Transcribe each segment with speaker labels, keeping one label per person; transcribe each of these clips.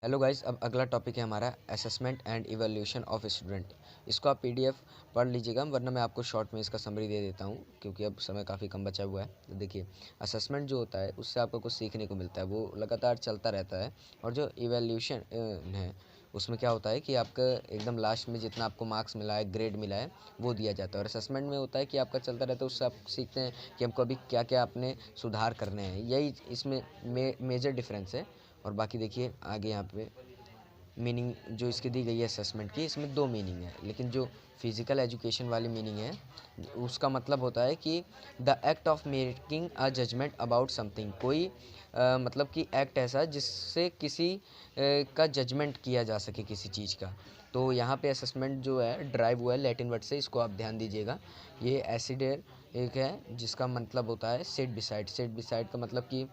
Speaker 1: Hello guys, अब अगला topic है हमारा assessment and evaluation of student. इसको आप पीडीएफ पढ़ लीजिएगा, वरना मैं आपको शॉर्ट में इसका समरी दे देता हूँ क्योंकि अब समय काफ़ी कम बचा हुआ है। तो देखिए, असेसमेंट जो होता है उससे आपको कुछ सीखने को मिलता है, वो लगातार चलता रहता है। और जो इवैल्यूएशन है उसमें क्या होता है कि आपका एकदम लास्ट में जितना आपको मार्क्स मिला है, ग्रेड मिला है, वो दिया जाता है। और असेसमेंट में होता है कि आपका चलता रहता है, उससे आप सीखते हैं कि हमको अभी क्या क्या अपने सुधार करने हैं। यही इसमें मेजर डिफरेंस है। और बाकी देखिए आगे यहाँ पे मीनिंग जो इसकी दी गई है असेसमेंट की, इसमें दो मीनिंग है। लेकिन जो फिज़िकल एजुकेशन वाली मीनिंग है उसका मतलब होता है कि the act of making a judgment about something. कोई मतलब कि एक्ट ऐसा जिससे किसी का जजमेंट किया जा सके किसी चीज़ का। तो यहाँ पे असेसमेंट जो है ड्राइव हुआ है लैटिन वर्ड से, इसको आप ध्यान दीजिएगा। ये एसिडेर एक है जिसका मतलब होता है सेट बिसाइड। सेट बिसाइड का मतलब कि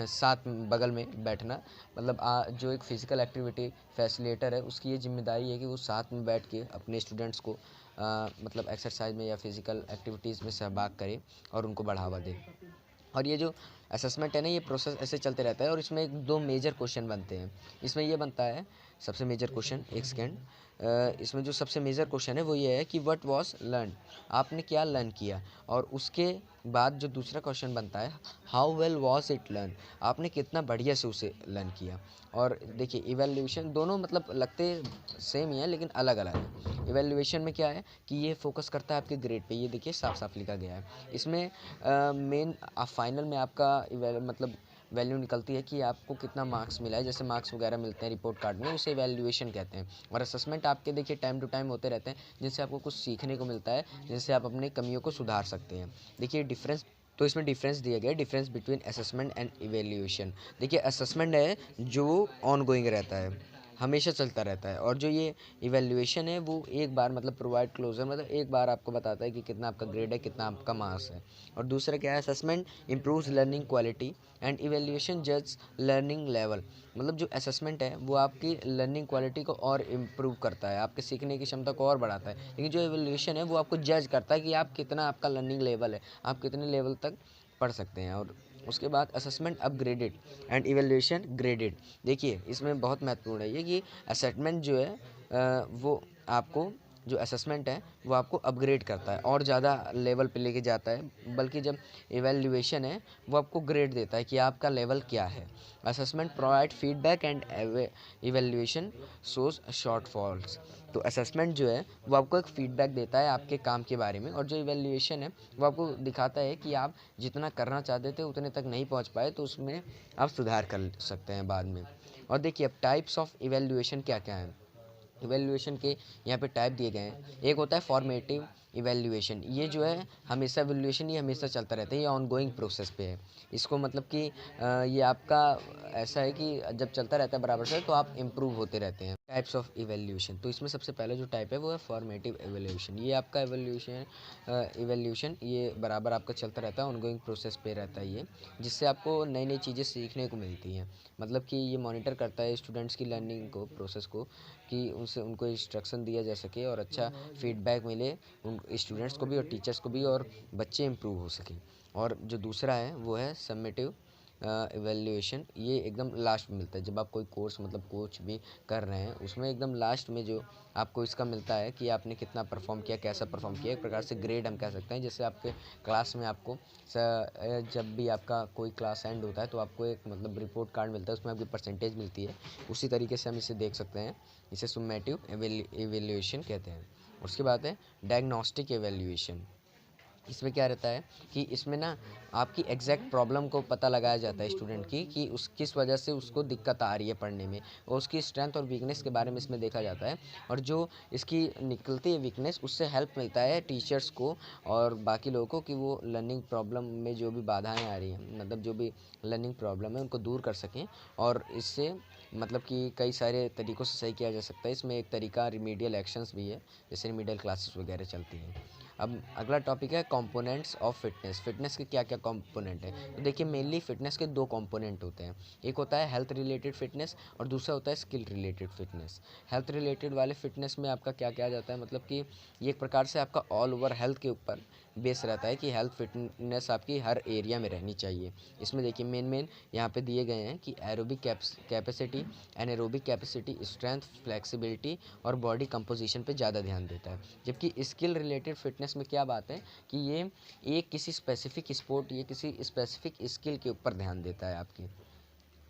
Speaker 1: साथ बगल में बैठना। मतलब जो एक फ़िज़िकल एक्टिविटी फैसिलिटेटर है उसकी ये जिम्मेदारी है कि वो साथ में बैठ के अपने स्टूडेंट्स को मतलब एक्सरसाइज में या फिज़िकल एक्टिविटीज़ में सहभाग करे और उनको बढ़ावा दे। और ये जो असेसमेंट है ना, ये प्रोसेस ऐसे चलते रहता है और इसमें एक दो मेजर क्वेश्चन बनते हैं। इसमें ये बनता है सबसे मेजर क्वेश्चन, एक सेकेंड, इसमें जो सबसे मेजर क्वेश्चन है वो ये है कि व्हाट वाज लर्न, आपने क्या लर्न किया। और उसके बाद जो दूसरा क्वेश्चन बनता है, how well was it learn, आपने कितना बढ़िया से उसे लर्न किया। और देखिए इवैल्यूएशन दोनों मतलब लगते सेम ही है लेकिन अलग अलग है। इवैल्यूएशन में क्या है कि ये फोकस करता है आपके ग्रेड पे, ये देखिए साफ साफ लिखा गया है। इसमें मेन फाइनल में आपका मतलब वैल्यू निकलती है कि आपको कितना मार्क्स मिला है। जैसे मार्क्स वगैरह मिलते हैं रिपोर्ट कार्ड में, उसे वैल्यूएशन कहते हैं। और असेसमेंट आपके देखिए टाइम टू टाइम होते रहते हैं, जिनसे आपको कुछ सीखने को मिलता है, जिनसे आप अपनी कमियों को सुधार सकते हैं। देखिए डिफरेंस, तो इसमें डिफरेंस दिया गया है, difference between assessment and evaluation. देखिए असेसमेंट है जो ऑन गोइंग रहता है, हमेशा चलता रहता है। और जो ये इवैल्यूएशन है वो एक बार मतलब प्रोवाइड क्लोजर, मतलब एक बार आपको बताता है कि कितना आपका ग्रेड है, कितना आपका मार्क्स है। और दूसरा क्या है, assessment improves learning quality and evaluation जज लर्निंग लेवल। मतलब जो असेसमेंट है वो आपकी लर्निंग क्वालिटी को और इम्प्रूव करता है, आपके सीखने की क्षमता को और बढ़ाता है। लेकिन जो इवैल्यूएशन है वो आपको जज करता है कि आप कितना, आपका लर्निंग लेवल है, आप कितने लेवल तक पढ़ सकते हैं। और उसके बाद assessment upgraded and evaluation graded. देखिए इसमें बहुत महत्वपूर्ण है ये कि असेसमेंट जो है वो आपको, जो असेसमेंट है वो आपको अपग्रेड करता है और ज़्यादा लेवल पे लेके जाता है। बल्कि जब इवैल्यूएशन है वो आपको ग्रेड देता है कि आपका लेवल क्या है। Assessment provide feedback and evaluation shows shortfalls. तो असेसमेंट जो है वो आपको एक फीडबैक देता है आपके काम के बारे में, और जो इवैल्यूएशन है वो आपको दिखाता है कि आप जितना करना चाहते थे उतने तक नहीं पहुंच पाए, तो उसमें आप सुधार कर सकते हैं बाद में। और देखिए अब टाइप्स ऑफ इवैल्यूएशन क्या क्या हैं। इवैल्यूएशन के यहाँ पे टाइप दिए गए हैं। एक होता है फॉर्मेटिव इवैल्यूएशन, ये जो है हमेशा इवैल्यूएशन ये हमेशा चलता रहता है, ये ऑनगोइंग प्रोसेस पे है। इसको मतलब कि ये आपका ऐसा है कि जब चलता रहता है बराबर से तो आप इम्प्रूव होते रहते हैं। टाइप्स ऑफ इवैल्यूएशन, तो इसमें सबसे पहले जो टाइप है वो है फॉर्मेटिव इवैल्यूएशन। ये आपका इवैल्यूएशन ये बराबर आपका चलता रहता है, ऑनगोइंग प्रोसेस पे रहता है ये, जिससे आपको नई नई चीज़ें सीखने को मिलती हैं। मतलब कि ये मॉनिटर करता है स्टूडेंट्स की लर्निंग को, प्रोसेस को, कि उनसे उनको इंस्ट्रक्शन दिया जा सके और अच्छा फीडबैक मिले उन स्टूडेंट्स को भी और टीचर्स को भी, और बच्चे इम्प्रूव हो सकें। और जो दूसरा है वो है समेटिव इवैल्यूएशन। ये एकदम लास्ट में मिलता है जब आप कोई कोर्स मतलब कुछ भी कर रहे हैं, उसमें एकदम लास्ट में जो आपको इसका मिलता है कि आपने कितना परफॉर्म किया, कैसा परफॉर्म किया। एक प्रकार से ग्रेड हम कह सकते हैं। जैसे आपके क्लास में आपको जब भी आपका कोई क्लास एंड होता है तो आपको एक मतलब रिपोर्ट कार्ड मिलता है, उसमें आपकी परसेंटेज मिलती है। उसी तरीके से हम इसे देख सकते हैं, इसे सुमेटिव एवेल्यूएशन कहते हैं। उसके बाद है डायग्नोस्टिक एवेल्यूएशन। इसमें क्या रहता है कि इसमें ना आपकी एग्जैक्ट प्रॉब्लम को पता लगाया जाता है स्टूडेंट की, कि उस किस वजह से उसको दिक्कत आ रही है पढ़ने में, और उसकी स्ट्रेंथ और वीकनेस के बारे में इसमें देखा जाता है। और जो इसकी निकलती है वीकनेस, उससे हेल्प मिलता है टीचर्स को और बाकी लोगों को कि वो लर्निंग प्रॉब्लम में जो भी बाधाएं आ रही हैं, मतलब जो भी लर्निंग प्रॉब्लम है उनको दूर कर सकें। और इससे मतलब कि कई सारे तरीक़ों से सही किया जा सकता है। इसमें एक तरीका रिमीडियल एक्शंस भी है, जैसे रिमीडियल क्लासेस वगैरह चलती हैं। अब अगला टॉपिक है कंपोनेंट्स ऑफ फिटनेस। फिटनेस के क्या क्या कंपोनेंट हैं। तो देखिए मेनली फिटनेस के दो कंपोनेंट होते हैं। एक होता है हेल्थ रिलेटेड फिटनेस और दूसरा होता है skill related fitness. Health related वाले फिटनेस में आपका क्या क्या आ जाता है, मतलब कि ये एक प्रकार से आपका ऑल ओवर हेल्थ के ऊपर बेस रहता है कि हेल्थ फिटनेस आपकी हर एरिया में रहनी चाहिए। इसमें देखिए मेन यहाँ पे दिए गए हैं कि aerobic capacity, anaerobic capacity, strength, flexibility और बॉडी कंपोजिशन पे ज़्यादा ध्यान देता है। जबकि स्किल रिलेटेड फिटनेस में क्या बात है कि ये एक किसी स्पेसिफिक स्पोर्ट, ये किसी स्पेसिफिक स्किल के ऊपर ध्यान देता है आपकी।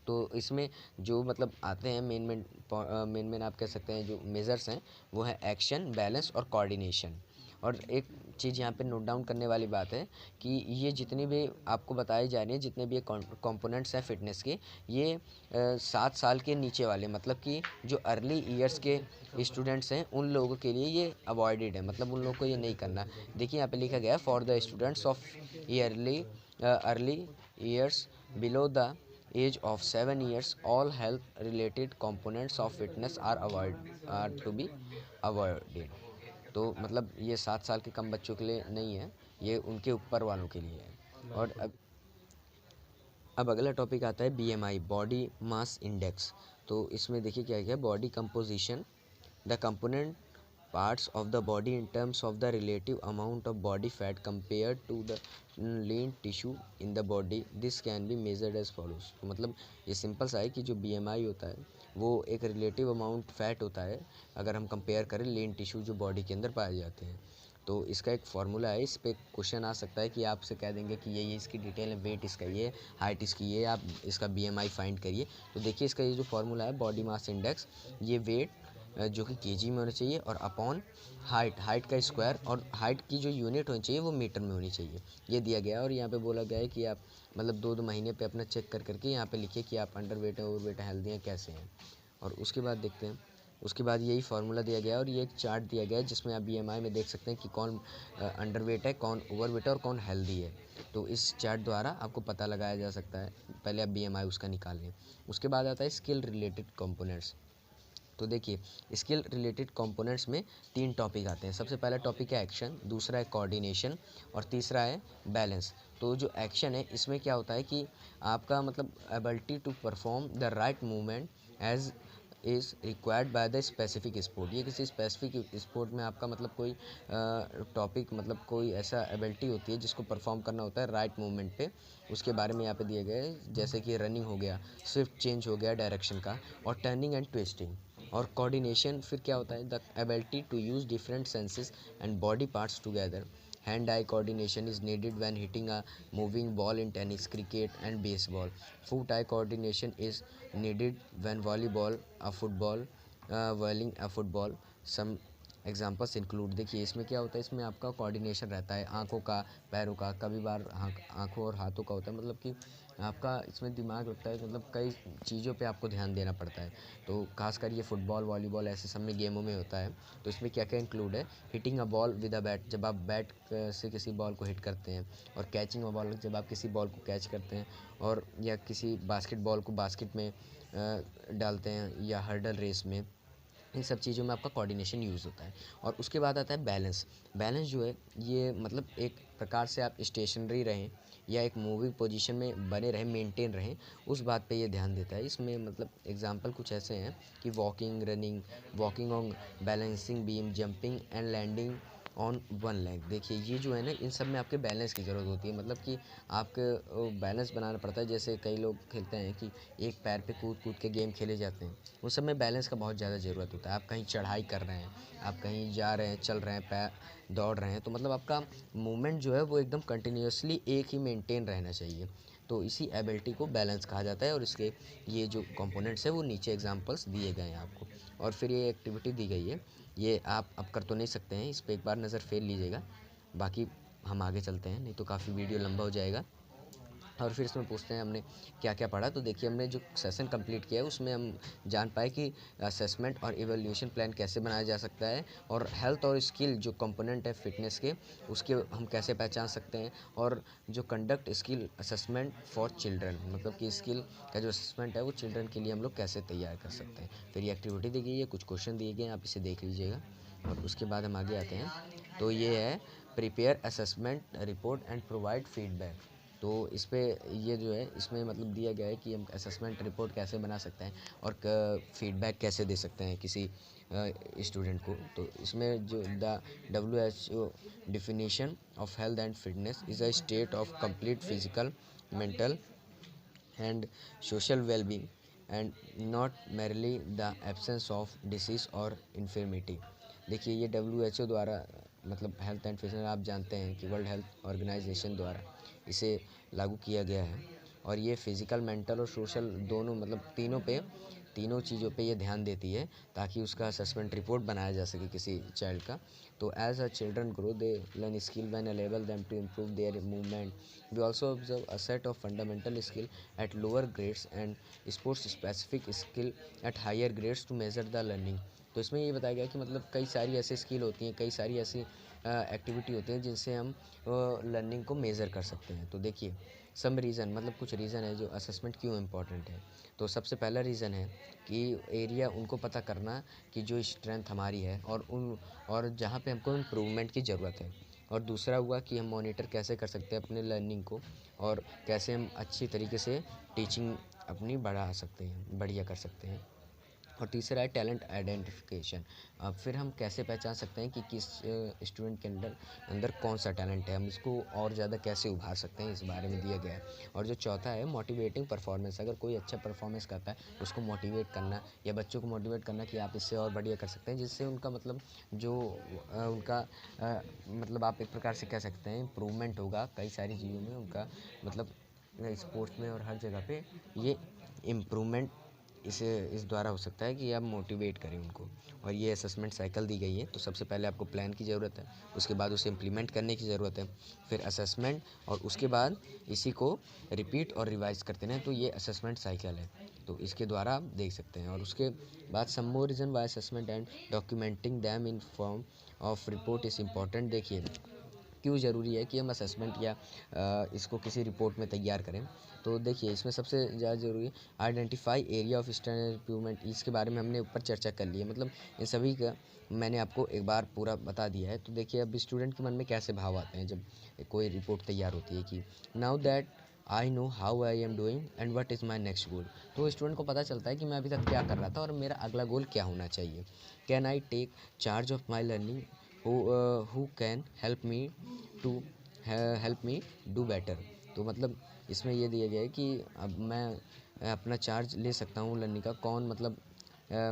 Speaker 1: तो इसमें जो मतलब आते हैं मेन आप कह सकते हैं जो मेजर्स हैं वो है एक्शन, बैलेंस और कोऑर्डिनेशन। और एक चीज़ यहाँ पे नोट डाउन करने वाली बात है कि ये जितनी भी आपको बताई जा रही है, जितने भी ये कंपोनेंट्स हैं फिटनेस के, ये 7 साल के नीचे वाले, मतलब कि जो अर्ली ईयर्स के स्टूडेंट्स हैं उन लोगों के लिए ये अवॉइडेड है, मतलब उन लोगों को ये नहीं करना। देखिए यहाँ पे लिखा गया है for the students of early years below the age of 7 years all health related components of fitness are to be avoided। तो मतलब ये 7 साल के कम बच्चों के लिए नहीं है, ये उनके ऊपर वालों के लिए है। और अब अगला टॉपिक आता है BMI, बॉडी मास इंडेक्स। तो इसमें देखिए क्या क्या, body composition, the component parts of the body in terms of the relative amount of body fat compared to the lean tissue in the body, this can be measured as follows। तो मतलब ये simple सा है कि जो BMI होता है वो एक रिलेटिव अमाउंट फैट होता है अगर हम कंपेयर करें लीन टिश्यू जो बॉडी के अंदर पाए जाते हैं। तो इसका एक फार्मूला है, इस पर क्वेश्चन आ सकता है कि आपसे कह देंगे कि ये इसकी डिटेल है, वेट इसका ये, हाइट इसकी ये, आप इसका BMI फाइंड करिए। तो देखिए इसका ये जो फार्मूला है बॉडी मास इंडेक्स, ये वेट जो कि केजी में होना चाहिए और अपॉन हाइट का स्क्वायर, और हाइट की जो यूनिट होनी चाहिए वो मीटर में होनी चाहिए, ये दिया गया है। और यहाँ पे बोला गया है कि आप मतलब 2 महीने पे अपना चेक करके यहाँ पे लिखिए कि आप अंडर वेट है, ओवर वेट है, हेल्दी हैं, कैसे हैं। और उसके बाद देखते हैं, उसके बाद यही फार्मूला दिया गया है और ये एक चार्ट दिया गया है जिसमें आप BMI में देख सकते हैं कि कौन अंडर वेट है, कौन ओवर वेट है और कौन हेल्दी है। तो इस चार्ट द्वारा आपको पता लगाया जा सकता है। पहले आप BMI उसका निकाल लें। उसके बाद आता है स्किल रिलेटेड कंपोनेंट्स। तो देखिए स्किल रिलेटेड कंपोनेंट्स में 3 टॉपिक आते हैं। सबसे पहला टॉपिक है एक्शन, दूसरा है कोऑर्डिनेशन और तीसरा है बैलेंस। तो जो एक्शन है इसमें क्या होता है कि आपका मतलब ability to perform the right movement as is required by the specific sport. ये किसी स्पेसिफिक स्पोर्ट में आपका मतलब कोई टॉपिक, मतलब कोई ऐसा एबिलिटी होती है जिसको परफॉर्म करना होता है राइट मूवमेंट पे, उसके बारे में यहाँ पे दिए गए, जैसे कि रनिंग हो गया, स्विफ्ट चेंज हो गया डायरेक्शन का, और टर्निंग एंड ट्विस्टिंग। और कोऑर्डिनेशन फिर क्या होता है, the ability to use different senses and body parts together. Hand eye coordination is needed when hitting a moving ball in tennis, cricket and baseball. Foot eye coordination is needed when volleyball, a football, whirling a football. Some examples include. देखिए इसमें क्या होता है, इसमें आपका coordination रहता है आँखों का, पैरों का, कभी बार आँखों और हाथों का होता है, मतलब कि आपका इसमें दिमाग लगता है, मतलब कई चीज़ों पे आपको ध्यान देना पड़ता है। तो खासकर ये फुटबॉल, वॉलीबॉल ऐसे सब में गेमों में होता है। तो इसमें क्या क्या इंक्लूड है, hitting a ball with a bat, जब आप बैट से किसी बॉल को हिट करते हैं, और कैचिंग अ बॉल, जब आप किसी बॉल को कैच करते हैं, और या किसी बास्केटबॉल को बास्केट में डालते हैं, या हर्डल रेस में, इन सब चीज़ों में आपका कोऑर्डिनेशन यूज़ होता है। और उसके बाद आता है बैलेंस। बैलेंस जो है ये मतलब एक प्रकार से आप स्टेशनरी रहें या एक मूविंग पोजीशन में बने रहें, मेंटेन रहें, उस बात पे ये ध्यान देता है। इसमें मतलब एग्जांपल कुछ ऐसे हैं कि walking, running, walking on balancing beam, jumping and landing on one leg. देखिए ये जो है ना, इन सब में आपके बैलेंस की ज़रूरत होती है, मतलब कि आपको बैलेंस बनाना पड़ता है। जैसे कई लोग खेलते हैं कि एक पैर पे कूद कूद के गेम खेले जाते हैं, उस सब में बैलेंस का बहुत ज़्यादा ज़रूरत होता है। आप कहीं चढ़ाई कर रहे हैं, आप कहीं जा रहे हैं, चल रहे हैं, पैर दौड़ रहे हैं, तो मतलब आपका मूवमेंट जो है वो एकदम कंटिन्यूसली एक ही मेंटेन रहना चाहिए। तो इसी एबिलिटी को बैलेंस कहा जाता है। और इसके ये जो कंपोनेंट्स है वो नीचे एग्जांपल्स दिए गए हैं आपको। और फिर ये एक्टिविटी दी गई है, ये आप अब कर तो नहीं सकते हैं, इस पर एक बार नज़र फेर लीजिएगा, बाकी हम आगे चलते हैं, नहीं तो काफ़ी वीडियो लंबा हो जाएगा। और फिर इसमें पूछते हैं हमने क्या क्या पढ़ा। तो देखिए हमने जो सेशन कंप्लीट किया है उसमें हम जान पाए कि असेसमेंट और इवैल्यूएशन प्लान कैसे बनाया जा सकता है, और हेल्थ और स्किल जो कंपोनेंट है फिटनेस के, उसके हम कैसे पहचान सकते हैं, और जो conduct skill assessment for children, मतलब कि स्किल का जो असेसमेंट है वो चिल्ड्रन के लिए हम लोग कैसे तैयार कर सकते हैं। फिर ये एक्टिविटी दी गई है, कुछ क्वेश्चन दिए गए हैं, आप इसे देख लीजिएगा। और उसके बाद हम आगे आते हैं। तो ये है prepare assessment report and provide feedback. तो इस पे ये जो है इसमें मतलब दिया गया है कि हम असेसमेंट रिपोर्ट कैसे बना सकते हैं और फीडबैक कैसे दे सकते हैं किसी स्टूडेंट को। तो इसमें जो the WHO definition of health and fitness is a state of complete physical, mental and social well-being and not merely the absence of disease or infirmity। देखिए ये WHO द्वारा मतलब हेल्थ एंड फिटनेस आप जानते हैं कि वर्ल्ड हेल्थ ऑर्गेनाइजेशन द्वारा इसे लागू किया गया है और ये फिज़िकल, मेंटल और सोशल दोनों मतलब तीनों चीज़ों पे ये ध्यान देती है ताकि उसका असेसमेंट रिपोर्ट बनाया जा सके किसी चाइल्ड का। तो as a children grow they learn skill when enable them to improve their movement. We also observe a set of fundamental skill at lower grades and sports specific skill at higher grades to measure the learning. तो इसमें ये बताया गया कि मतलब कई सारी ऐसी स्किल होती हैं, कई सारी ऐसी एक्टिविटी होती हैं जिनसे हम लर्निंग को मेज़र कर सकते हैं। तो देखिए सम रीज़न मतलब कुछ रीज़न है जो असेसमेंट क्यों इम्पॉर्टेंट है। तो सबसे पहला रीज़न है कि एरिया उनको पता करना कि जो स्ट्रेंथ हमारी है और जहाँ पे हमको इम्प्रूवमेंट की ज़रूरत है। और दूसरा हुआ कि हम मॉनिटर कैसे कर सकते हैं अपने लर्निंग को और कैसे हम अच्छी तरीके से टीचिंग अपनी बढ़िया कर सकते हैं। और तीसरा है टैलेंट आइडेंटिफिकेशन। अब फिर हम कैसे पहचान सकते हैं कि किस स्टूडेंट के अंदर कौन सा टैलेंट है, हम इसको और ज़्यादा कैसे उभार सकते हैं, इस बारे में दिया गया है। और जो चौथा है मोटिवेटिंग परफॉर्मेंस। अगर कोई अच्छा परफॉर्मेंस करता है उसको मोटिवेट करना या बच्चों को मोटिवेट करना कि आप इससे और बढ़िया कर सकते हैं, जिससे उनका मतलब जो उनका मतलब आप एक प्रकार से कह सकते हैं इम्प्रूवमेंट होगा कई सारी चीज़ों में उनका मतलब स्पोर्ट्स में और हर जगह पे ये इम्प्रूवमेंट इस द्वारा हो सकता है कि आप मोटिवेट करें उनको। और ये असेसमेंट साइकिल दी गई है। तो सबसे पहले आपको प्लान की ज़रूरत है, उसके बाद उसे इम्प्लीमेंट करने की ज़रूरत है, फिर असेसमेंट और उसके बाद इसी को रिपीट और रिवाइज करते रहें। तो ये असेसमेंट साइकिल है, तो इसके द्वारा आप देख सकते हैं। और उसके बाद some more reason why assessment and documenting them in form of report is important. देखिए क्यों ज़रूरी है कि हम असेसमेंट या इसको किसी रिपोर्ट में तैयार करें। तो देखिए इसमें सबसे ज़्यादा ज़रूरी है identify area of standard improvement. इसके बारे में हमने ऊपर चर्चा कर ली है, मतलब इन सभी का मैंने आपको एक बार पूरा बता दिया है। तो देखिए अब स्टूडेंट के मन में कैसे भाव आते हैं जब कोई रिपोर्ट तैयार होती है कि now that I know how I am doing and what is my next गोल। तो स्टूडेंट को पता चलता है कि मैं अभी तक क्या कर रहा था और मेरा अगला गोल क्या होना चाहिए। Can I take charge of my learning, who can help me do better. तो मतलब इसमें ये दिया गया है कि अब मैं अपना चार्ज ले सकता हूँ लर्निंग का, कौन मतलब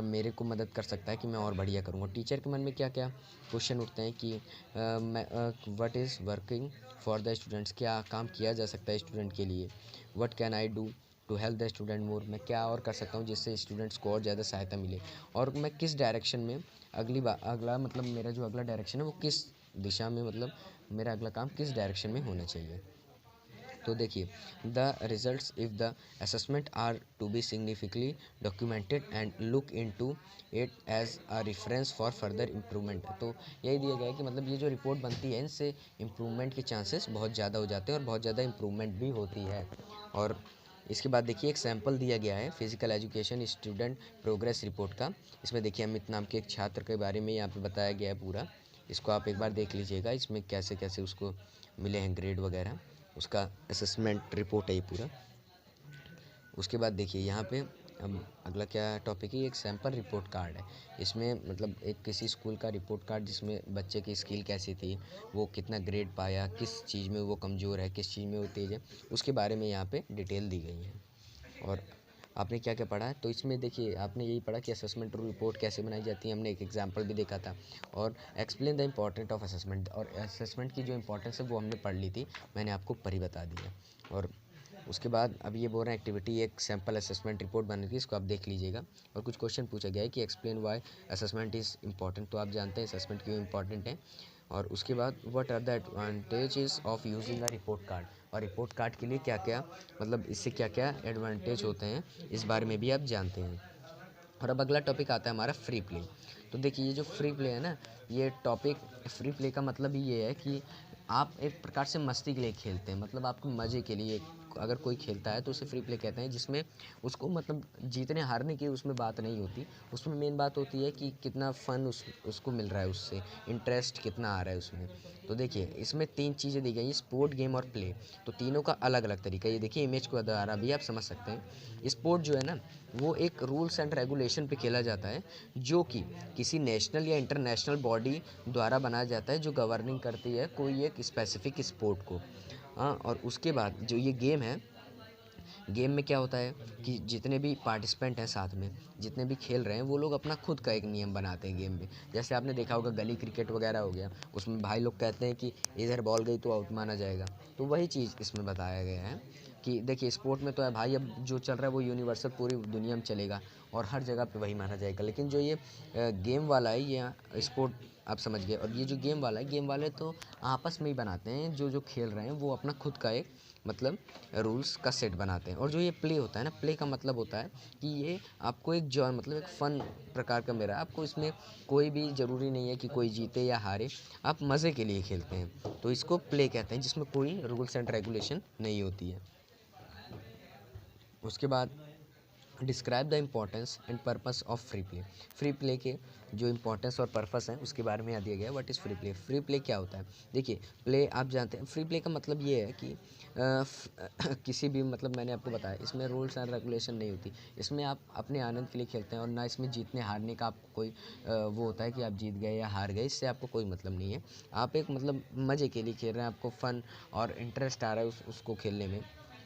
Speaker 1: मेरे को मदद कर सकता है कि मैं और बढ़िया करूँगा। टीचर के मन में क्या क्या क्वेश्चन उठते हैं कि what is working for the students, क्या काम किया जा सकता है स्टूडेंट के लिए। What can I do to help the student more, मैं क्या और कर सकता हूँ जिससे स्टूडेंट्स को और ज़्यादा सहायता मिले। और मैं किस डायरेक्शन में अगला मतलब मेरा जो अगला डायरेक्शन है वो किस दिशा में, मतलब मेरा अगला काम किस डायरेक्शन में होना चाहिए। तो देखिए the results if the assessment are to be significantly documented and look into it as a reference for further improvement. तो यही दिया गया है कि मतलब ये जो रिपोर्ट बनती है इनसे इम्प्रूवमेंट के चांसेस बहुत ज़्यादा हो जाते हैं और बहुत ज़्यादा इम्प्रूवमेंट भी होती है। और इसके बाद देखिए एक सैंपल दिया गया है physical education student progress report का। इसमें देखिए अमित नाम के एक छात्र के बारे में यहाँ पे बताया गया है पूरा। इसको आप एक बार देख लीजिएगा, इसमें कैसे कैसे उसको मिले हैं ग्रेड वगैरह, उसका असेसमेंट रिपोर्ट है ये पूरा। उसके बाद देखिए यहाँ पे अब अगला क्या टॉपिक है, एक सैम्पल रिपोर्ट कार्ड है। इसमें मतलब एक किसी स्कूल का रिपोर्ट कार्ड जिसमें बच्चे की स्किल कैसी थी, वो कितना ग्रेड पाया, किस चीज़ में वो कमज़ोर है, किस चीज़ में वो तेज़ है, उसके बारे में यहाँ पे डिटेल दी गई है। और आपने क्या क्या पढ़ा है, तो इसमें देखिए आपने यही पढ़ा कि असेसमेंट रिपोर्ट कैसे बनाई जाती है, हमने एक एग्जांपल भी देखा था। और explain the important of assessment, और असेसमेंट की जो इंपॉर्टेंस है वो हमने पढ़ ली थी, मैंने आपको ऊपर ही बता दिया। और उसके बाद अब ये बोल रहे हैं एक्टिविटी एक सैम्पल असेसमेंट रिपोर्ट बनी थी, इसको आप देख लीजिएगा। और कुछ क्वेश्चन पूछा गया है कि explain why assessment is important. तो आप जानते हैं असेसमेंट क्यों इंपॉर्टेंट है। और उसके बाद what are the advantages of using a report card, और रिपोर्ट कार्ड के लिए क्या क्या मतलब इससे क्या क्या एडवांटेज होते हैं, इस बारे में भी आप जानते हैं। और अब अगला टॉपिक आता है हमारा फ्री प्ले। तो देखिए ये जो फ्री प्ले है ना, ये टॉपिक फ्री प्ले का मतलब ही ये है कि आप एक प्रकार से मस्ती के लिए खेलते हैं, मतलब आपके मज़े के लिए अगर कोई खेलता है तो उसे फ्री प्ले कहते हैं, जिसमें उसको मतलब जीतने हारने की उसमें बात नहीं होती। उसमें मेन बात होती है कि कितना फ़न उसको मिल रहा है, उससे इंटरेस्ट कितना आ रहा है उसमें। तो देखिए इसमें 3 चीज़ें दी गई हैं, स्पोर्ट, गेम और प्ले। तो तीनों का अलग-अलग तरीका, ये देखिए इमेज के द्वारा भी आप समझ सकते हैं। स्पोर्ट जो है ना, वो एक रूल्स एंड रेगुलेशन पे खेला जाता है, जो कि किसी नेशनल या इंटरनेशनल बॉडी द्वारा बनाया जाता है, जो गवर्निंग करती है कोई एक स्पेसिफिक स्पोर्ट को। हाँ, और उसके बाद जो ये गेम है, गेम में क्या होता है कि जितने भी पार्टिसिपेंट हैं साथ में, जितने भी खेल रहे हैं, वो लोग अपना खुद का एक नियम बनाते हैं गेम में। जैसे आपने देखा होगा गली क्रिकेट वगैरह हो गया, उसमें भाई लोग कहते हैं कि इधर बॉल गई तो आउट माना जाएगा। तो वही चीज़ इसमें बताया गया है कि देखिए स्पोर्ट में तो है भाई, अब जो चल रहा है वो यूनिवर्सल पूरी दुनिया में चलेगा और हर जगह पे वही माना जाएगा। लेकिन जो ये गेम वाला है, ये स्पोर्ट आप समझ गए, और ये जो गेम वाला है, गेम वाले तो आपस में ही बनाते हैं, जो खेल रहे हैं वो अपना खुद का एक मतलब रूल्स का सेट बनाते हैं। और जो ये प्ले होता है ना, प्ले का मतलब होता है कि ये आपको एक जॉय मतलब एक फ़न प्रकार का मेरा, आपको इसमें कोई भी ज़रूरी नहीं है कि कोई जीते या हारे, आप मज़े के लिए खेलते हैं, तो इसको प्ले कहते हैं, जिसमें कोई रूल्स एंड रेगुलेशन नहीं होती है। उसके बाद describe the importance and purpose of free play. Free play के जो इम्पोर्टेंस और पर्पस है उसके बारे में यहाँ दिया गया है। What is free play? Free play क्या होता है? देखिए प्ले आप जानते हैं, फ्री प्ले का मतलब ये है कि किसी भी मतलब मैंने आपको बताया इसमें रूल्स एंड रेगुलेशन नहीं होती। इसमें आप अपने आनंद के लिए खेलते हैं और ना इसमें जीतने हारने का आपको कोई वो होता है कि आप जीत गए या हार गए, इससे आपको कोई मतलब नहीं है। आप एक मतलब मज़े के लिए खेल रहे हैं, आपको फ़न और इंटरेस्ट आ रहा है उसको खेलने में,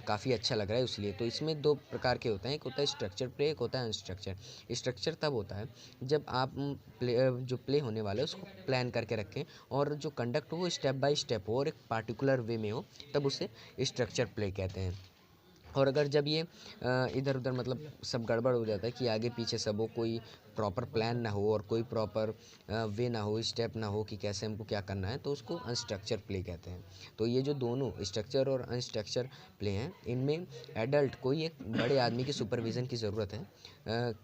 Speaker 1: काफ़ी अच्छा लग रहा है इसलिए। तो इसमें 2 प्रकार के होते हैं, एक होता है स्ट्रक्चर प्ले, एक होता है अनस्ट्रक्चर। स्ट्रक्चर तब होता है जब आप जो प्ले होने वाला है उसको प्लान करके रखें और जो कंडक्ट हो वो स्टेप बाय स्टेप हो और एक पार्टिकुलर वे में हो, तब उसे स्ट्रक्चर प्ले कहते हैं। और अगर जब ये इधर उधर मतलब सब गड़बड़ हो जाता है कि आगे पीछे सब हो, कोई प्रॉपर प्लान ना हो और कोई प्रॉपर वे ना हो, स्टेप ना हो कि कैसे हमको क्या करना है, तो उसको अनस्ट्रक्चर प्ले कहते हैं। तो ये जो दोनों स्ट्रक्चर और अनस्ट्रक्चर प्ले हैं, इनमें एडल्ट कोई एक बड़े आदमी की सुपरविज़न की ज़रूरत है,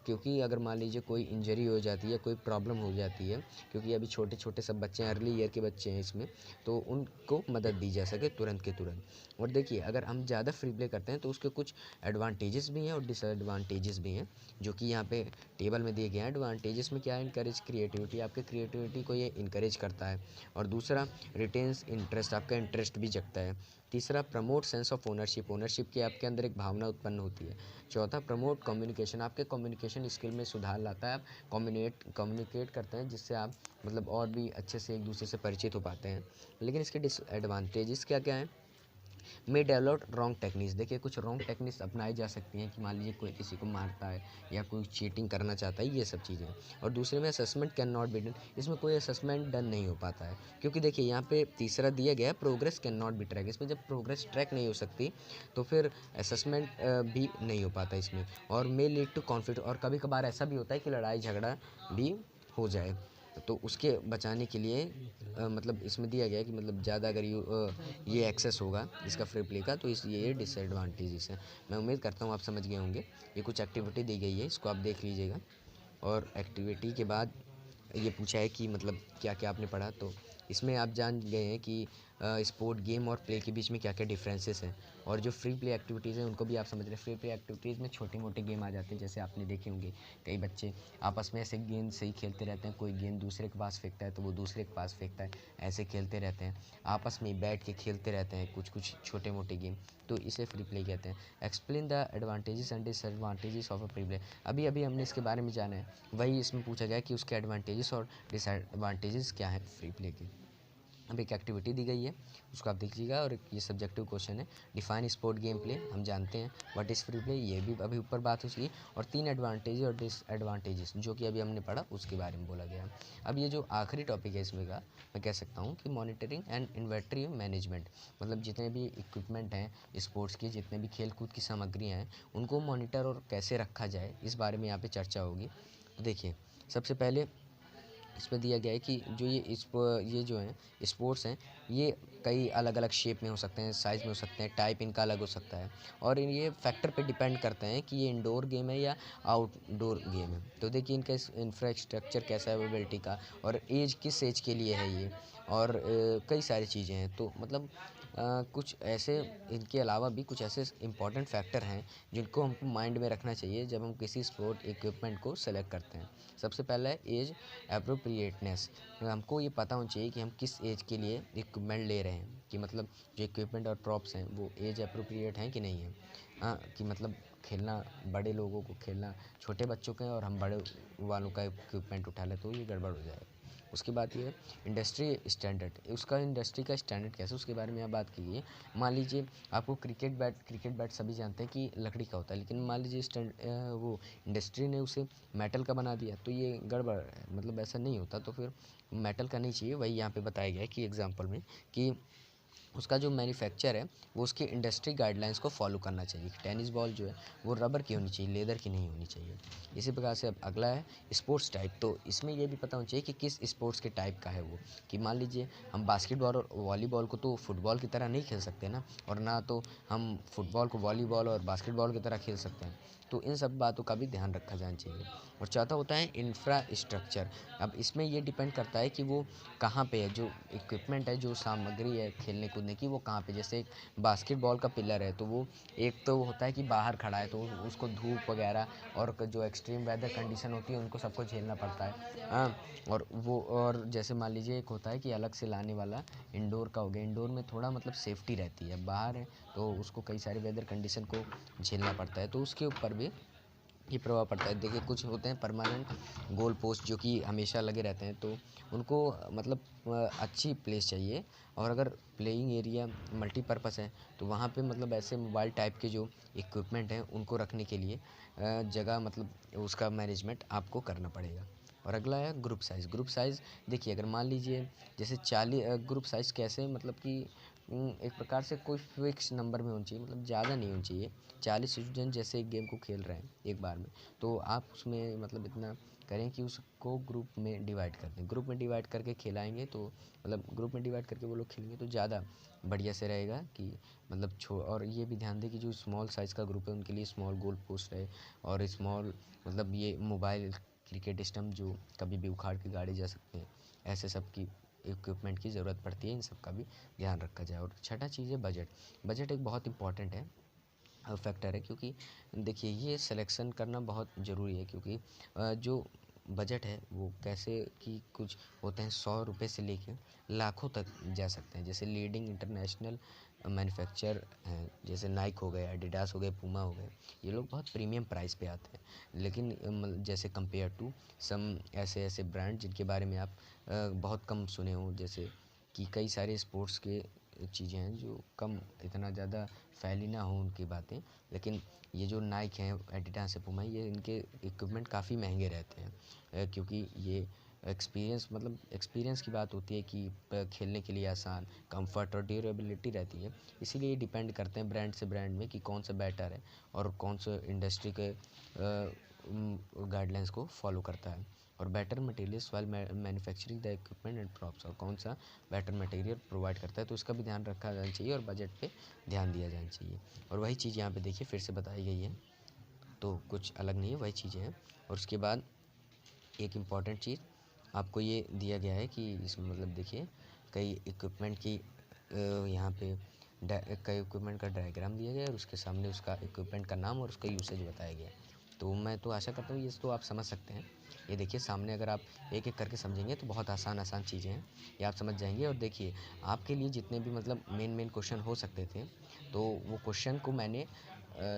Speaker 1: क्योंकि अगर मान लीजिए कोई इंजरी हो जाती है, कोई प्रॉब्लम हो जाती है, क्योंकि अभी छोटे छोटे सब बच्चे हैं, अर्ली ईयर के बच्चे हैं इसमें, तो उनको मदद दी जा सके तुरंत के तुरंत। और देखिए अगर हम ज़्यादा फ्री प्ले करते हैं तो उसके कुछ एडवांटेजेस भी हैं और डिसएडवांटेजेस भी हैं, जो कि यहाँ पे टेबल में दिए गए हैं। एडवांटेजेस में क्या है? इनकरेज क्रिएटिविटी, आपके क्रिएटिविटी को ये इनकरेज करता है। और दूसरा रिटेन्स इंटरेस्ट, आपका इंटरेस्ट भी जगता है। तीसरा promote sense of ownership, ownership की आपके अंदर एक भावना उत्पन्न होती है। चौथा प्रमोट कम्युनिकेशन, आपके कम्युनिकेशन स्किल में सुधार लाता है, आप कम्युनिकेट करते हैं, जिससे आप मतलब और भी अच्छे से एक दूसरे से परिचित हो पाते हैं। लेकिन इसके डिसएडवांटेजेस क्या क्या हैं? मे डेवलप रॉन्ग टेक्निक्स, देखिए कुछ रॉन्ग टेक्निक्स अपनाई जा सकती हैं कि मान लीजिए कोई किसी को मारता है या कोई चीटिंग करना चाहता है, ये सब चीज़ें। और दूसरे में assessment can not be done, इसमें कोई असेसमेंट डन नहीं हो पाता है, क्योंकि देखिए यहाँ पे तीसरा दिया गया है progress can not be track, इसमें जब प्रोग्रेस ट्रैक नहीं हो सकती तो फिर असेसमेंट भी नहीं हो पाता इसमें। और मे लीड टू कॉन्फ्लिक्ट, और कभी कभार ऐसा भी होता है कि लड़ाई झगड़ा भी हो जाए, तो उसके बचाने के लिए मतलब इसमें दिया गया है कि मतलब ज़्यादा अगर ये एक्सेस होगा इसका फ्री प्ले का, तो इसलिए ये डिसएडवांटेजेस हैं। मैं उम्मीद करता हूँ आप समझ गए होंगे। ये कुछ एक्टिविटी दी गई है, इसको आप देख लीजिएगा। और एक्टिविटी के बाद ये पूछा है कि मतलब क्या क्या आपने पढ़ा, तो इसमें आप जान गए हैं कि स्पोर्ट, गेम और प्ले के बीच में क्या क्या डिफरेंसेस हैं। और जो फ्री प्ले एक्टिविटीज़ हैं उनको भी आप समझ रहे हैं। फ्री प्ले एक्टिविटीज़ में छोटे मोटे गेम आ जाते हैं, जैसे आपने देखे होंगे कई बच्चे आपस में ऐसे गेंद से ही खेलते रहते हैं, कोई गेंद दूसरे के पास फेंकता है तो वो दूसरे के पास फेंकता है, ऐसे खेलते रहते हैं, आपस में बैठ के खेलते रहते हैं कुछ कुछ छोटे मोटे गेम, तो इसे फ्री प्ले कहते हैं। Explain the advantages and disadvantages of a free play, अभी अभी हमने इसके बारे में जाना है, वही इसमें पूछा गया कि उसके एडवांटेजेस और डिसएडवांटेजेस क्या है फ्री प्ले के। अब एक एक्टिविटी दी गई है, उसको आप देख लीजिएगा। और ये सब्जेक्टिव क्वेश्चन है, डिफाइन स्पोर्ट गेम प्ले, हम जानते हैं व्हाट इज़ फ्री प्ले, ये भी अभी ऊपर बात हो चुकी। और 3 एडवांटेज और डिसएडवांटेजेस जो कि अभी हमने पढ़ा उसके बारे में बोला गया। अब ये जो आखिरी टॉपिक है इसमें का, मैं कह सकता हूँ कि मॉनिटरिंग एंड इन्वेंटरी मैनेजमेंट, मतलब जितने भी इक्विपमेंट हैं स्पोर्ट्स के, जितने भी खेल कूद की सामग्रियाँ हैं, उनको मॉनिटर और कैसे रखा जाए, इस बारे में यहाँ पे चर्चा होगी। तो देखिए सबसे पहले इसमें दिया गया है कि जो ये जो हैं स्पोर्ट्स हैं, ये कई अलग अलग शेप में हो सकते हैं, साइज़ में हो सकते हैं, टाइप इनका अलग हो सकता है, और ये फैक्टर पे डिपेंड करते हैं कि ये इंडोर गेम है या आउटडोर गेम है। तो देखिए इनका इंफ्रास्ट्रक्चर कैसा है अवेलेबिलिटी का, और एज किस एज के लिए है ये, और कई सारी चीज़ें हैं। तो मतलब कुछ ऐसे इनके अलावा भी कुछ ऐसे इंपॉर्टेंट फैक्टर हैं जिनको हमको माइंड में रखना चाहिए जब हम किसी स्पोर्ट इक्विपमेंट को सेलेक्ट करते हैं। सबसे पहला है एज अप्रोप्रिएटनेस। हमको ये पता होना चाहिए कि हम किस एज के लिए इक्विपमेंट ले रहे हैं, कि मतलब जो इक्विपमेंट और प्रॉप्स हैं वो एज अप्रोप्रिएट हैं कि नहीं है। हाँ, कि मतलब खेलना बड़े लोगों को खेलना छोटे बच्चों के और हम बड़े वालों का इक्विपमेंट उठा लें तो ये गड़बड़ हो जाएगा। उसके बाद ये इंडस्ट्री स्टैंडर्ड, उसका इंडस्ट्री का स्टैंडर्ड कैसे, उसके बारे में आप बात कीजिए। मान लीजिए आपको क्रिकेट बैट सभी जानते हैं कि लकड़ी का होता है, लेकिन मान लीजिए वो इंडस्ट्री ने उसे मेटल का बना दिया तो ये गड़बड़ है, मतलब ऐसा नहीं होता। तो फिर मेटल का नहीं चाहिए। वही यहाँ पे बताया गया है कि एग्जांपल में कि उसका जो मैन्युफैक्चर है वो उसकी इंडस्ट्री गाइडलाइंस को फॉलो करना चाहिए। टेनिस बॉल जो है वो रबर की होनी चाहिए, लेदर की नहीं होनी चाहिए। इसी प्रकार से अब अगला है स्पोर्ट्स टाइप। तो इसमें ये भी पता होना चाहिए कि किस स्पोर्ट्स के टाइप का है वो, कि मान लीजिए हम बास्केटबॉल और वॉलीबॉल को तो फुटबॉल की तरह नहीं खेल सकते ना, और ना तो हम फुटबॉल को वॉलीबॉल और बास्केटबॉल की तरह खेल सकते हैं। तो इन सब बातों का भी ध्यान रखा जाना चाहिए। और चौथा होता है इंफ्रास्ट्रक्चर। अब इसमें ये डिपेंड करता है कि वो कहाँ पे है, जो इक्विपमेंट है, जो सामग्री है खेलने कूदने की वो कहाँ पे। जैसे एक बास्केटबॉल का पिलर है तो वो एक तो होता है कि बाहर खड़ा है तो उसको धूप वगैरह और जो एक्सट्रीम वेदर कंडीशन होती है उनको सबको झेलना पड़ता है। हाँ, और जैसे मान लीजिए एक होता है कि अलग से लाने वाला इंडोर का हो गया। इंडोर में थोड़ा मतलब सेफ्टी रहती है, बाहर है तो उसको कई सारे वेदर कंडीशन को झेलना पड़ता है, तो उसके ऊपर भी ये प्रभाव पड़ता है। देखिए कुछ होते हैं परमानेंट गोल पोस्ट जो कि हमेशा लगे रहते हैं, तो उनको मतलब अच्छी प्लेस चाहिए। और अगर प्लेइंग एरिया मल्टीपर्पस है तो वहाँ पे मतलब ऐसे मोबाइल टाइप के जो इक्विपमेंट हैं उनको रखने के लिए जगह मतलब उसका मैनेजमेंट आपको करना पड़ेगा। और अगला है ग्रुप साइज़। ग्रुप साइज़ देखिए, अगर मान लीजिए जैसे 40 ग्रुप साइज़ कैसे, मतलब कि एक प्रकार से कोई फिक्स नंबर में होना चाहिए, मतलब ज़्यादा नहीं होना चाहिए। 40 स्टूडेंट जैसे एक गेम को खेल रहे हैं एक बार में, तो आप उसमें मतलब इतना करें कि उसको ग्रुप में डिवाइड कर दें। ग्रुप में डिवाइड करके खिलाएंगे तो मतलब ग्रुप में डिवाइड करके वो लोग खेलेंगे तो ज़्यादा बढ़िया से रहेगा। कि मतलब और ये भी ध्यान दें कि जो स्मॉल साइज़ का ग्रुप है उनके लिए स्मॉल गोल पोस्ट रहे, और स्मॉल मतलब ये मोबाइल क्रिकेट स्टम्प जो कभी भी उखाड़ के गाड़े जा सकते हैं, ऐसे सब की इक्विपमेंट की ज़रूरत पड़ती है। इन सब का भी ध्यान रखा जाए। और छठा चीज़ है बजट। बजट एक बहुत इंपॉर्टेंट है फैक्टर है, क्योंकि देखिए ये सिलेक्शन करना बहुत ज़रूरी है। क्योंकि जो बजट है वो कैसे कि कुछ होते हैं 100 रुपये से लेके लाखों तक जा सकते हैं। जैसे लीडिंग इंटरनेशनल मैन्युफैक्चर हैं, जैसे नाइक हो गए, एडिडास हो गए, पूमा हो गए, ये लोग बहुत प्रीमियम प्राइस पे आते हैं। लेकिन जैसे कंपेयर टू सम ऐसे ऐसे ब्रांड जिनके बारे में आप बहुत कम सुने हों, जैसे कि कई सारे स्पोर्ट्स के चीज़ें हैं जो कम इतना ज़्यादा फैली ना हो उनकी बातें, लेकिन ये जो नाइक हैं, एडिडास है, पूमा है, ये इनके इक्विपमेंट काफ़ी महंगे रहते हैं। क्योंकि ये एक्सपीरियंस मतलब एक्सपीरियंस की बात होती है कि खेलने के लिए आसान, कंफर्ट और ड्यूरेबिलिटी रहती है। इसीलिए डिपेंड करते हैं ब्रांड से ब्रांड में कि कौन सा बेटर है और कौन सा इंडस्ट्री के गाइडलाइंस को फॉलो करता है। और better materials while manufacturing the equipment and props, और कौन सा बेटर मटेरियल प्रोवाइड करता है तो उसका भी ध्यान रखा जाना चाहिए और बजट पे ध्यान दिया जाना चाहिए। और वही चीज़ यहाँ पे देखिए फिर से बताई गई है, तो कुछ अलग नहीं है, वही चीज़ें हैं। और उसके बाद एक इम्पॉर्टेंट चीज़ आपको ये दिया गया है कि इसमें मतलब देखिए कई इक्विपमेंट की यहाँ पे कई इक्विपमेंट का डायग्राम दिया गया है और उसके सामने उसका इक्विपमेंट का नाम और उसका यूसेज बताया गया है। तो मैं तो आशा करता हूँ ये तो आप समझ सकते हैं। ये देखिए सामने अगर आप एक एक करके समझेंगे तो बहुत आसान आसान चीज़ें हैं, ये आप समझ जाएंगे। और देखिए आपके लिए जितने भी मतलब मेन क्वेश्चन हो सकते थे तो वो क्वेश्चन को मैंने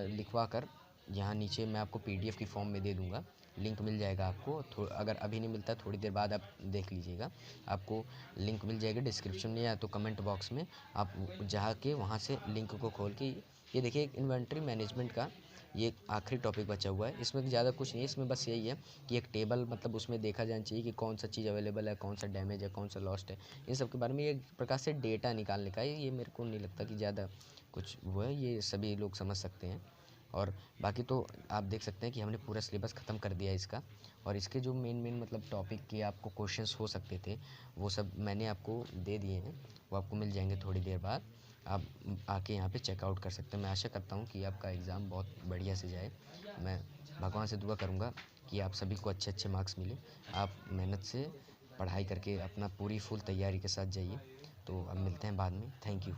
Speaker 1: लिखवा कर यहाँ नीचे मैं आपको पीडीएफ की फॉर्म में दे दूँगा। लिंक मिल जाएगा आपको, अगर अभी नहीं मिलता थोड़ी देर बाद आप देख लीजिएगा, आपको लिंक मिल जाएगी डिस्क्रिप्शन में या तो कमेंट बॉक्स में। आप जा के वहाँ से लिंक को खोल के ये देखिए एक इन्वेंट्री मैनेजमेंट का ये आखिरी टॉपिक बचा हुआ है। इसमें ज़्यादा कुछ नहीं है, इसमें बस यही है कि एक टेबल मतलब उसमें देखा जाना चाहिए कि कौन सा चीज़ अवेलेबल है, कौन सा डैमेज है, कौन सा लॉस्ट है, इन सब के बारे में एक प्रकार से डेटा निकालने का है। ये मेरे को नहीं लगता कि ज़्यादा कुछ वो है, ये सभी लोग समझ सकते हैं। और बाकी तो आप देख सकते हैं कि हमने पूरा सिलेबस ख़त्म कर दिया इसका। और इसके जो मेन मतलब टॉपिक के आपको क्वेश्चंस हो सकते थे वो सब मैंने आपको दे दिए हैं, वो आपको मिल जाएंगे थोड़ी देर बाद। आप आके यहाँ पे चेकआउट कर सकते हैं। मैं आशा करता हूँ कि आपका एग्ज़ाम बहुत बढ़िया से जाए। मैं भगवान से दुआ करूँगा कि आप सभी को अच्छे अच्छे मार्क्स मिले। आप मेहनत से पढ़ाई करके अपना पूरी फुल तैयारी के साथ जाइए। तो अब मिलते हैं बाद में। Thank you.